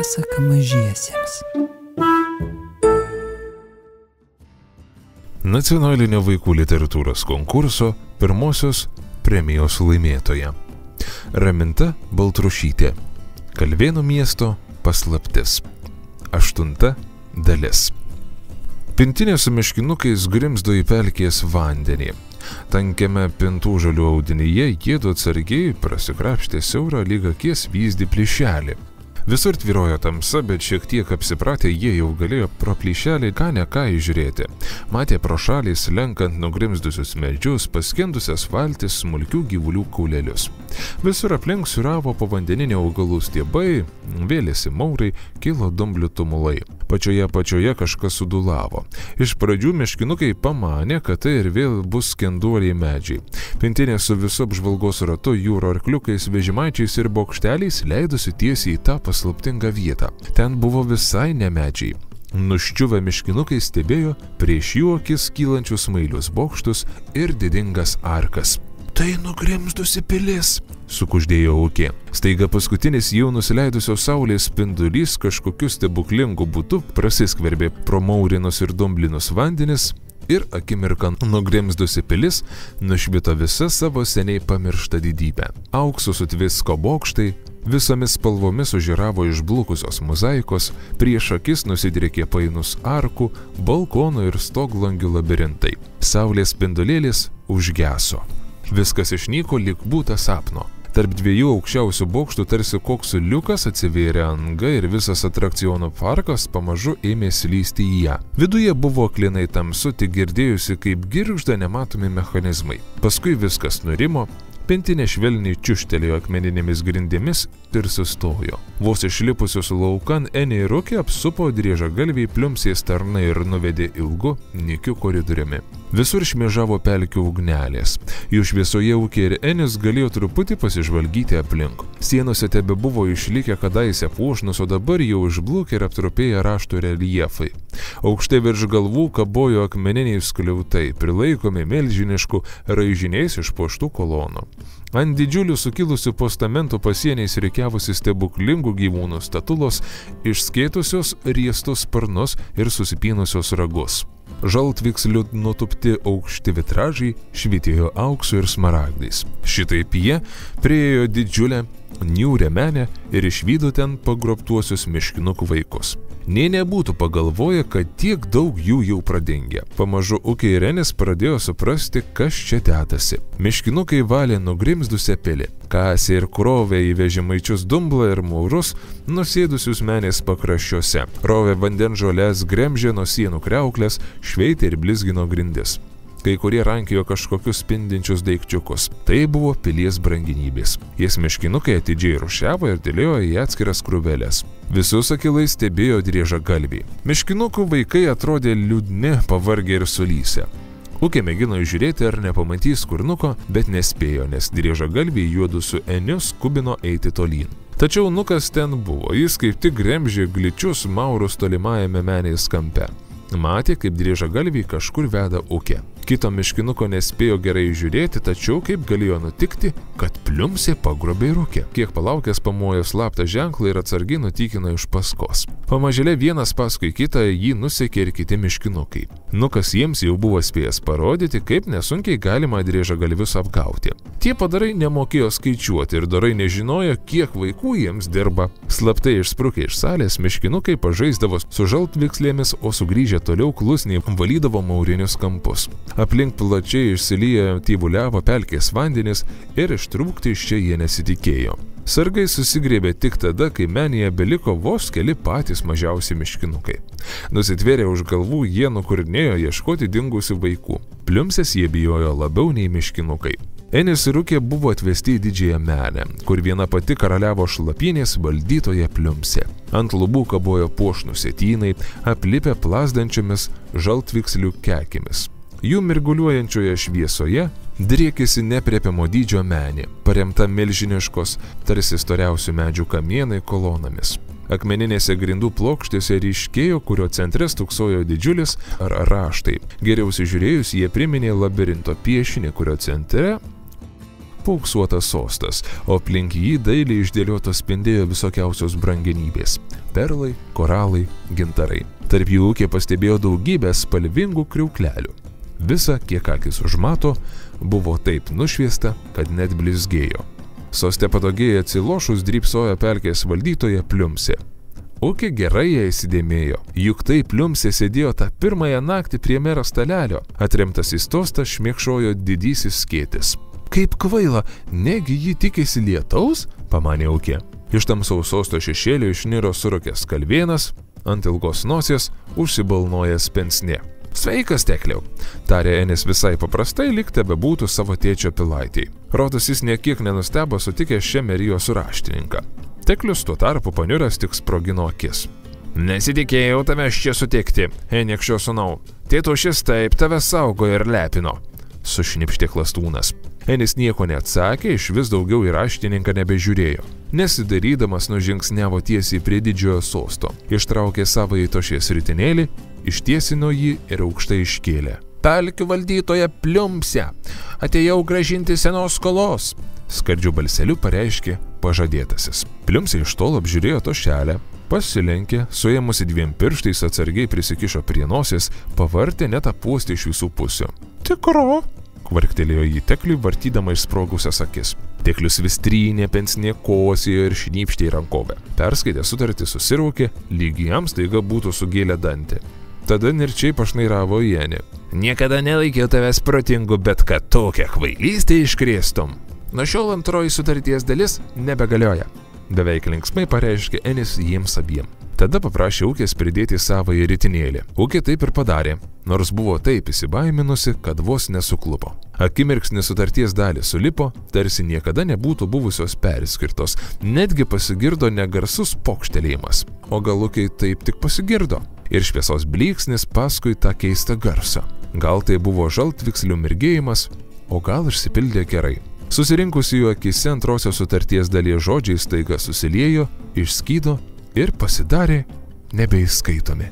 pasaka mažiesiems. Nacionalinio vaikų literatūros konkurso pirmosios premijos laimėtoja. Raminta Baltrušytė. Kalvėnų miesto paslaptis. 8 dalis. Pintinė su meškinukais grimzdo į pelkės vandenį. Tankiame pintų žalių audinyje jiedu atsargiai prasikrapštė siaurą lyg akies vyzdį plyšelį. Visur tvyrojo tamsa, bet šiek tiek apsipratę jie jau galėjo pro plyšelį ką ne ką įžiūrėti. Matė pro šalį slenkant nugrimzdusius medžius, paskendusias valtis, smulkių gyvulių kaulelius. Visur aplink siuravo povandeniniai augalų stiebai, vėlėsi maurai, kilo dumblių tumulai. Pačioje kažkas sudulavo. Iš pradžių meškinukai pamanė, kad tai ir vėl bus skenduoliai medžiai. Pintinė su visu apžvalgos ratu, jūro arkliukais, vežimaičiais ir bokšteliais leidosi tiesiai į tą paslaptingą vietą. Ten buvo visai ne medžiai. Nuščiuvę miškinukai stebėjo prieš jų akis kylančius smailius bokštus ir didingas arkas. Tai nugrimzdusi pilis, sukuždėjo Ukė. Staiga paskutinis jau nusileidusios saulės spindulys kažkokiu stebuklingu būdu prasiskverbė pro maurinus ir dumblinus vandenis ir akimirką nugrimzdusi pilis nušvito visa savo seniai pamiršta didybę. Auksu sutvisko bokštai, visomis spalvomis sužyravo išblukusios mozaikos, prieš akis nusidriekė painus arkų, balkonų ir stoglangių labirintai. Saulės spindulėlis užgeso. Viskas išnyko lyg būta sapno. Tarp dviejų aukščiausių bokštų tarsi koks liukas atsivėrė anga ir visas atrakcionų parkas pamažu ėmė slysti į ją. Viduje buvo aklinai tamsu, tik girdėjusi kaip girgžda nematomi mechanizmai. Paskui viskas nurimo. Pintinė švelniai čiuštelėjo akmeninėmis grindimis ir sustojo. Vos išlipusius laukan Enė ir Ukė apsupo driežagalviai pliumsės tarnai ir nuvedė ilgu, nykiu koridoriumi. Visur šmėžavo pelkių ugnelės. Jų šviesoje Ukė ir Enis galėjo truputį pasižvalgyti aplink. Sienose tebebuvo išlikę kadaise puošnus, o dabar jau išblukę ir aptrupėję raštų reljefai. Aukštai virš galvų kabojo akmeniniai skliautai, prilaikomi milžiniškų raižiniais išpuoštų kolonų. Ant didžiulių sukilusių postamentų pasieniais rikiavosi stebuklingų gyvūnų statulos, išskėtusios riestus sparnus ir susipynusios ragus. Žaltviksliu nutupti aukšti vitražai švytėjo auksu ir smaragdais. Šitaip jie priėjo didžiulę niūrę menę ir išvydo ten pagrobtuosius miškinukų vaikus. Nė nebūtų pagalvoję, kad tiek daug jų jau pradingė. Pamažu Ukė ir Enis pradėjo suprasti, kas čia dedasi. Miškinukai valė nugrimzdusią pilį, kasė ir krovė į vežimaičius dumblą ir maurus, nusėdusius menės pakraščiuose. Rovė vandenžolės, gremžė nuo sienų kriauklės, šveitė ir blizgino grindis. Kai kurie rankiojo kažkokius spindinčius daikčiukus. Tai buvo pilies branginybės. Jas miškinukai atidžiai rušiavo ir dėliojo į atskiras krūvelės. Visus akilai stebėjo driežagalviai. Miškinukų vaikai atrodė liūdni, pavargę ir sulysę. Ukė mėgino įžiūrėti, ar nepamatys kurnuko, bet nespėjo, nes driežagalviai juodu su Eniu skubino eiti tolyn. Tačiau nukas ten buvo, jis kaip tik gremžė gličius maurus tolimajame menės kampe. Matė, kaip driežagalviai kažkur veda Ukė. Kito miškinuko nespėjo gerai žiūrėti, tačiau kaip galėjo nutikti, kad pliumsė pagrobė ir Ukė. Kiek palaukęs pamojo slaptą ženklą ir atsargiai nutikino iš paskos. Pamažėlė vienas paskui kitą jį nusekė ir kiti miškinukai. Nukas jiems jau buvo spėjęs parodyti, kaip nesunkiai galima driežagalvius apgauti. Tie padarai nemokėjo skaičiuoti ir dorai nežinojo, kiek vaikų jiems dirba. Slaptai išsprukę iš salės miškinukai pažaisdavo su žaltvikslėmis, o sugrįžę toliau klusniai valydavo maurinius kampus. Aplink plačiai išsilieję tyvuliavo pelkės vandenis ir ištrūkti iš čia jie nesitikėjo. Sargai susigrėbė tik tada, kai menėje beliko vos keli patys mažiausi miškinukai. Nusitvėrę už galvų jie nukurinėjo ieškoti dingusių vaikų. Pliumsės jie bijojo labiau nei miškinukai. Enis ir Ukė buvo atvesti į didžiąją menę, kur viena pati karaliavo šlapynės valdytoje pliumsė. Ant lubų kabojo puošnūs sietynai, aplipę plazdančiomis žaltvikslių kekėmis. Jų mirguliuojančioje šviesoje driekėsi nepriepiamo dydžio menė, paremta milžiniškos, tarsi storiausių medžių kamienai kolonomis. Akmeninėse grindų plokštėse ryškėjo, kurio centre stūksojo didžiulis raštai. Geriau žiūrėjus, jie priminė labirinto piešinį, kurio centre išpauksuotas sostas, o aplink jį dailiai išdėliotos spindėjo visokiausios brangenybės – perlai, koralai, gintarai. Tarp jų ūkė pastebėjo daugybę spalvingų kriauklelių. Visa, kiek akis užmato, buvo taip nušviesta, kad net blizgėjo. Soste patogiai atsilošus drybsojo pelkės valdytoja Pliumsė. Ūkė gerai ją įsidėmėjo, juk tai Pliumsė sėdėjo tą pirmąją naktį prie mero stalelio, atremtas į stostą šmėkšojo didysis skėtis. Kaip kvaila, negi ji tikėsi lietaus, pamanė ūkė. Iš tamsaus sosto šešėlio išniro surokęs kalvėnas, ant ilgos nosies užsibalnojęs pensnė. Sveikas, Tekliau, tarė Enis visai paprastai, lyg tebebūtų savo tėčio pilaitį. Rodos jis niekiek nenustebo sutikęs šemerijos raštininką. Teklius tuo tarpu paniuręs tik sprogino akis. Nesitikėjau tavęs čia sutikti, Eniekščio sūnau. Tėtušis taip tave saugo ir lepino. Sušnipštė Klastūnas. Enis nieko neatsakė, iš vis daugiau į raštininką nebežiūrėjo. Nesidarydamas nužingsniavo tiesiai prie didžiojo sosto. Ištraukė savąjį tošies ritinėlį, ištiesino jį ir aukštai iškėlė. Pelkių valdytoja Pliumsė, atėjau gražinti senos skolos, skardžiu balseliu pareiškė pažadėtasis. Pliumsė iš tolo apžiūrėjo tošelę, pasilenkė, suėmusi dviem pirštais atsargiai prisikišo prie nosies, pavartė net apuostį iš visų pusių. Tikro, kvarktelėjo jį Tekliui, vartydama išsprogusias akis. Teklius vis trynė, pensnė kosėjo ir šnypštė į rankovę. Perskaitė sutartį, susiraukė, lyg jam staiga būtų sugėlę dantį. Tada nirčiai pašnairavo į Enį. Niekada nelaikiau tavęs protingu, bet kad tokią kvailystę iškrėstum. Nuo šiol antroji sutarties dalis nebegalioja. Beveik linksmai pareiškė Enis jiems abiem. Tada paprašė ūkės pridėti savąjį ritinėlį. Ūkė taip ir padarė, nors buvo taip įsibaiminusi, kad vos nesuklupo. Akimirksnį sutarties dalį sulipo, tarsi niekada nebūtų buvusios perskirtos, netgi pasigirdo negarsus pokštelėjimas. O gal ūkiai taip tik pasigirdo? Ir šviesos blyksnis paskui tą keistą garsą. Gal tai buvo žaltvikslių mirgėjimas, o gal išsipildė gerai. Susirinkusi jų akise antrosios sutarties dalies žodžiai staiga susiliejo, išskydo ir pasidarė nebeįskaitomi.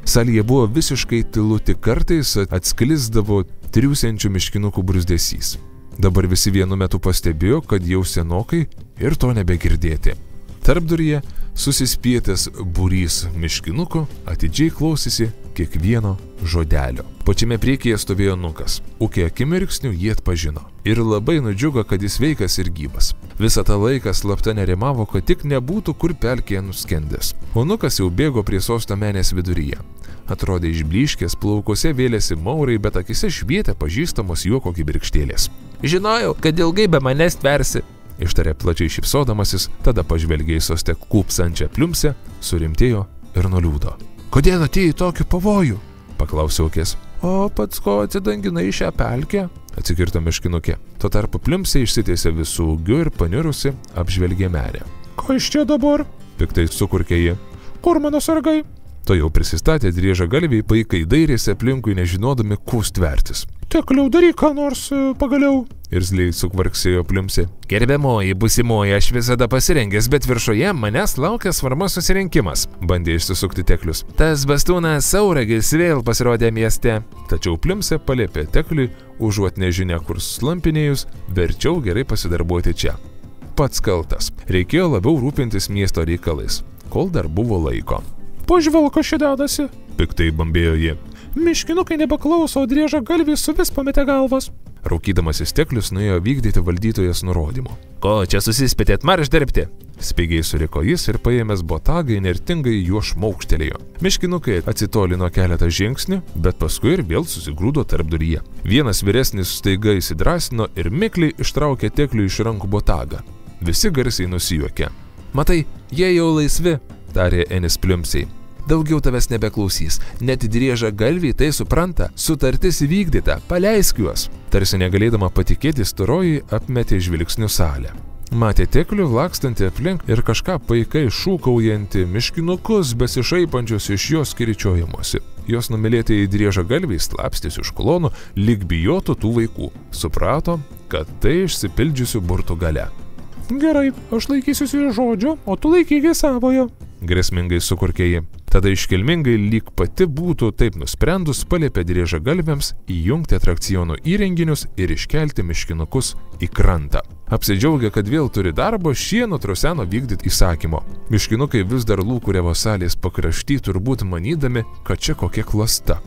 Salėje buvo visiškai tylu, tik kartais atsklisdavo triūsiančių miškinukų bruzdesys. Dabar visi vienu metu pastebėjo, kad jau senokai ir to nebegirdėti. Tarpduryje susispietęs būrys miškinukų atidžiai klausėsi kiekvieno žodelio. Pačiame priekyje stovėjo Nukas. Ūkė akimirksniu jį atpažino. Ir labai nudžiugo, kad jis sveikas ir gyvas. Visą tą laiką slapta nerimavo, kad tik nebūtų kur pelkėje nuskendęs. O Nukas jau bėgo prie sosto menės viduryje. Atrodė išblyškęs, plaukose vėlėsi maurai, bet akise švietė pažįstamos juoko kibirkštėlės. Žinojau, kad ilgai be manęs tversi, ištarė plačiai šypsodamasis, tada pažvelgė į soste kūpsančią Pliumsę, surimtėjo ir nuliūdo. Kodėl atėjai tokiu pavojų? Paklausė ūkės. O pats ko atsidanginai šią pelkę? Atsikirto miškinukė. Tuo tarpu Pliumsė išsitiesė visų ūgiu ir panirusi apžvelgė menę. Ko iš čia dabar? Piktai sukurkė ji. Kur mano sargai? To jau prisistatė driežagalviai, paikai dairėsi aplinkui nežinodami, kuo stvertis. Tekliau, daryk ką nors pagaliau. Irzliai sukvarksėjo Pliumsė. Gerbiamoji, busimoji, aš visada pasirengęs, bet viršuje manęs laukia svarbus susirinkimas, bandė išsisukti Teklius. Tas bastūnas Sauragis vėl pasirodė mieste. Tačiau Pliumsė paliepė Tekliui, užuot nežinia kur slampinėjus, verčiau gerai pasidarbuoti čia. Pats kaltas. Reikėjo labiau rūpintis miesto reikalais, kol dar buvo laiko. Pažvelk, kas čia dedasi, piktai bambėjo ji. Miškinukai nebeklauso, o driežagalviai suvis pametė galvas. Raukydamasis Teklius nuėjo vykdyti valdytojas nurodymų. Ko čia susispėtėt, marš dirbti? Spigiai suriko jis ir paėmęs botagą įnirtingai juo šmaukštelėjo. Miškinukai atsitolino keletą žingsnių, bet paskui ir vėl susigrūdo tarpduryje. Vienas vyresnis staiga įsidrasino ir mikliai ištraukė Tekliui iš rankų botagą. Visi garsiai nusijuokė. Matai, jie jau laisvi, tarė Enis Pliumsei. Daugiau tavęs nebeklausys, net driežagalviai tai supranta, sutartis įvykdyta, paleisk juos. Tarsi negalėdama patikėti, storoji apmetė žvilgsnių salę. Matė Teklių lakstantį aplink ir kažką paikai šūkaujantį, miškinukus besišaipančius iš jos kiričiojimuose. Jos numylėtieji driežagalviai slapstėsi už kolonų, lyg bijotų tų vaikų. Suprato, kad tai išsipildžiusių burtų gale. Gerai, aš laikysiuosi žodžio, o tu laikykis savojo, grėsmingai sukurkė ji. Tada iškilmingai, lyg pati būtų taip nusprendus, paliepė driežagalviams įjungti atrakcionų įrenginius ir iškelti miškinukus į krantą. Apsidžiaugę, kad vėl turi darbo, šie nutruseno vykdyti įsakymo. Miškinukai vis dar lūkuriavo salės pakrašty, turbūt manydami, kad čia kokia klasta.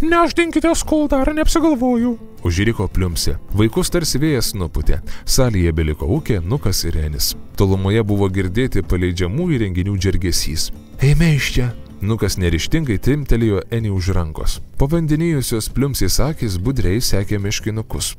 Nešdinkite, kol dar neapsigalvoju. Užriko Pliumsė. Vaikus tarsi vėjas nupūtė. Salėje beliko Ukė, Nukas ir Enis. Tolumoje buvo girdėti paleidžiamų įrenginių džergesys. Eime iš čia. Nukas neryžtingai timtelėjo Enį už rankos. Pavandinėjusios Pliumsės akys budriai sekė miškinukus.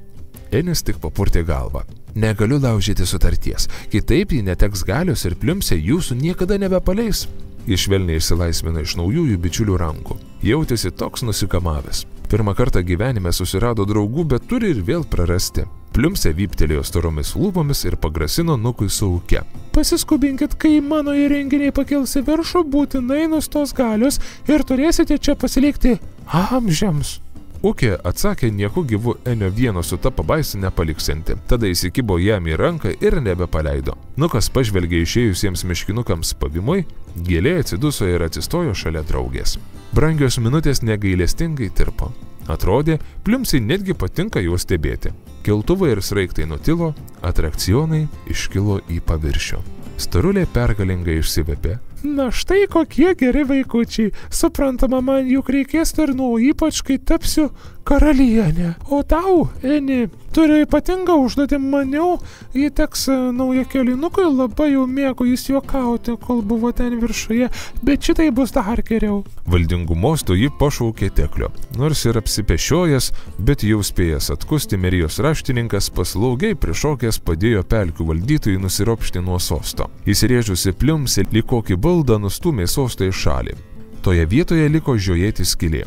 Enis tik papurtė galvą. Negaliu laužyti sutarties. Kitaip ji neteks galios ir Pliumsė jūsų niekada nebepaleis. Jis švelniai išsilaisvino iš naujųjų bičiulių rankų. Jautėsi toks nusikamavęs. Pirmą kartą gyvenime susirado draugų, bet turi ir vėl prarasti. Pliumsė vyptelėjo storomis lūpomis ir pagrasino Nukui su Uke. Pasiskubinkit, kai mano įrenginiai pakils į viršų, būtinai nustos galios ir turėsite čia pasilikti amžiams. Ukė atsakė nieku gyvu Enio vieno su ta pabaisa nepaliksianti, tada įsikibo jam į ranką ir nebepaleido. Nukas pažvelgė išėjusiems miškinukams pavimui, giliai atsiduso ir atsistojo šalia draugės. Brangios minutės negailestingai tirpo. Atrodė, Pliumsei netgi patinka juos stebėti. Keltuvai ir sraigtai nutilo, atrakcionai iškilo į paviršių. Storulė pergalingai išsivepė. Na štai kokie geri vaikučiai. Suprantama, man juk reikės tarnų, ypač kai tapsiu karalienė. O tau, Eni, turi ypatingą užduotį, maniau, jį teks nauja kelinukui, labai jau mėgo jis juokauti, kol buvo ten viršuje, bet šitai bus dar geriau. Valdingų mostų jį pašaukė Teklio. Nors ir apsipešiojęs, bet jau spėjęs atkusti Merijos raštininkas paslaugiai prišokęs padėjo pelkių valdytojui nusiropšti nuo sosto. Įsirėžusi Pliumsė lyg kokį baldą nustūmė sostą į šalį. Toje vietoje liko žiojėti skylė.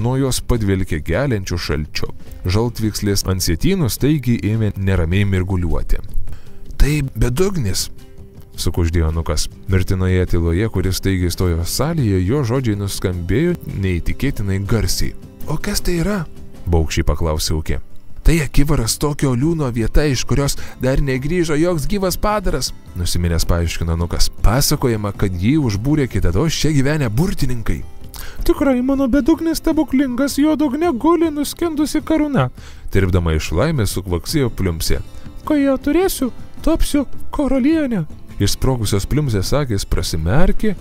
Nuo jos padvilkė geliančių šalčių. Žaltvykslės ant sietynų staigiai ėmė neramiai mirguliuoti. Tai bedugnis, sukuždėjo Nukas. Mirtinoje tyloje, kuris staigiai stojo salėje, jo žodžiai nuskambėjo neįtikėtinai garsiai. O kas tai yra? Baugščiai paklausė Ukė. Tai akivaras tokio liūno vieta, iš kurios dar negrįžo joks gyvas padaras, nusiminęs paaiškino Nukas. Pasakojama, kad jį užbūrė kitados čia gyvenę burtininkai. Tikrai mano bedugnis stebuklingas, jo dugne guli nuskendusi karūna. Tirpdama iš laimės sukvaksėjo Pliumsė. Kai ją turėsiu, tapsiu karalienė. Išsprogusios Pliumsės akys prasimerkė,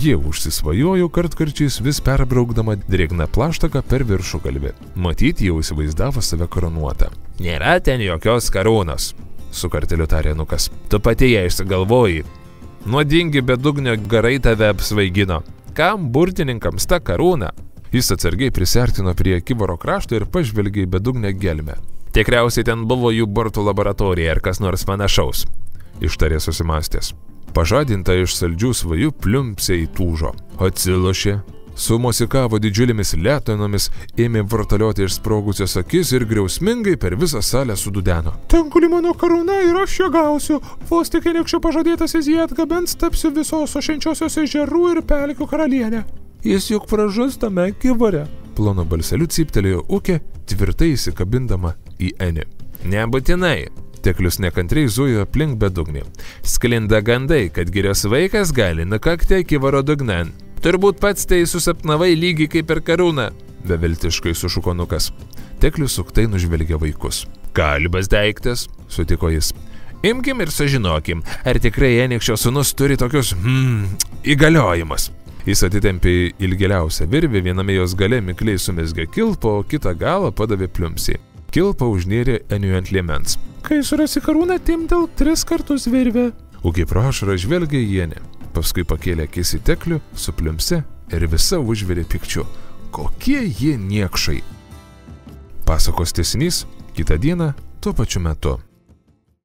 jie užsisvajojo kartkarčiais vis perbraukdama drėgną plaštaką per viršugalvį. Matyt, jau įsivaizdavo save koronuotą. Nėra ten jokios karūnos, su karteliu tarė Nukas. Tu pati ją išsigalvoji. Nuodingi bedugnio garai tave apsvaigino. Kam burtininkams ta karūna? Jis atsargiai prisiartino prie akivaro krašto ir pažvelgė į bedugnę gelmę. Tikriausiai ten buvo jų burtų laboratorija ar kas nors panašaus, ištarė susimastęs. Pažadinta iš saldžių svajų Pliumsė įtūžo. Atsilošė, sumosikavo didžiulėmis letenomis, ėmė vartalioti išsprogusios akis ir griausmingai per visą salę sududeno. Ten guli mano karūna ir aš ją gausiu. Vos tik niekščio pažadėtasis jį atgabens, tapsiu visos ošiančiosios ežerų ir pelkių karalienė. Jis juk pražus tame akivare. Plonu balseliu cyptelėjo Ukė, tvirtai įsikabindama į Enį. Nebūtinai. Teklius nekantriai zujo aplink bedugnį. Sklinda gandai, kad girios vaikas gali nukakti akivaro dugnan. Turbūt pats tai susapnavai lygiai kaip per karūną, beviltiškai sušuko Nukas. Teklius suktai nužvelgė vaikus. Kalbas daiktas, sutiko jis. Imkim ir sužinokim, ar tikrai Enikščio sūnus turi tokius įgaliojimus. Jis atitempė ilgiausią virvę, viename jos gale mikliai sumezgė kilpą, o kitą galą padavė Pliumsei. Kilpą užnėrė Eniui ant liemens. Kai surasi karūną, timtel 3 kartus virvę. Ukė pro ašarą žvelgė į Enį. Paskui pakėlė akis į Teklių su Pliumse ir visa užvirė pykčiu. Kokie jie niekšai. Pasakos tęsinys kitą dieną tuo pačiu metu.